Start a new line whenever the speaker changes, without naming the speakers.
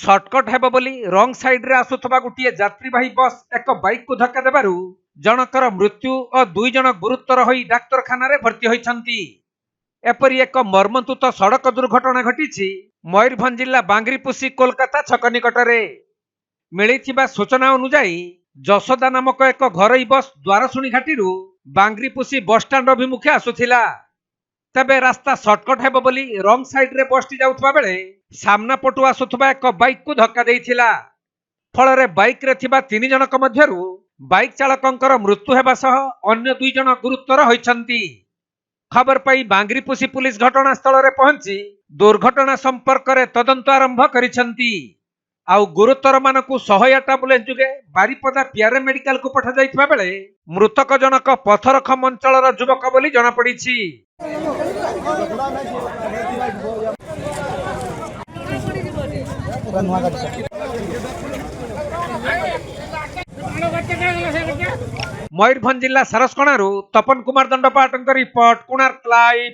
Shortcut हेब बोली रंग साइड रे आसुथबा गोटे यात्रीवाही बस एक बाइक को धक्का देबारु जनकर मृत्यु और 2 जन गुरुतर होई डाक्तरखाना रे भर्ती होइछंती। एपरी एक मर्मन्तुत सड़क दुर्घटना घटी मयूरभंज जिला बांग्रीपुसी कोलकाता छक निकटरे। मिलिथिबा सूचना अनुसार जसोदा नामक एक घरोई बस द्वारशुणी घाटी बांग्रीपुसी बस स्टाण्ड अभिमुखे आसुथिला। तबे रास्ता सर्टकट हेब बोली रंग साइड रे बसटी जाउथबा बेले सामना पटु आसुथबा एक बाइक को धक्का देइथिला। फलरे बाइक रे थिबा 3 जनक मध्यरु बाइक चालकंकर मृत्यु हेबा सह अन्य 2 जन गुरुतर होइछंती। खबर पाई बांग्रीपुसी पुलिस घटनास्थल रे पहुंची दुर्घटना संपर्क रे तदंत आरंभ करिछंती। आउ गुरुतर मानकु 108 एम्बुलेंस जुगे बारिपदा पीआर मेडिकल को पठा जाइथिबा बेले मृतक जनक पथरखम अंचलर युवक बोली जଣା पड़िछि। मयूरभंज जिला सारसकणारू तपन कुमार दंडपाटଙ୍କ रिपोर्ट कोणार्क लाइव।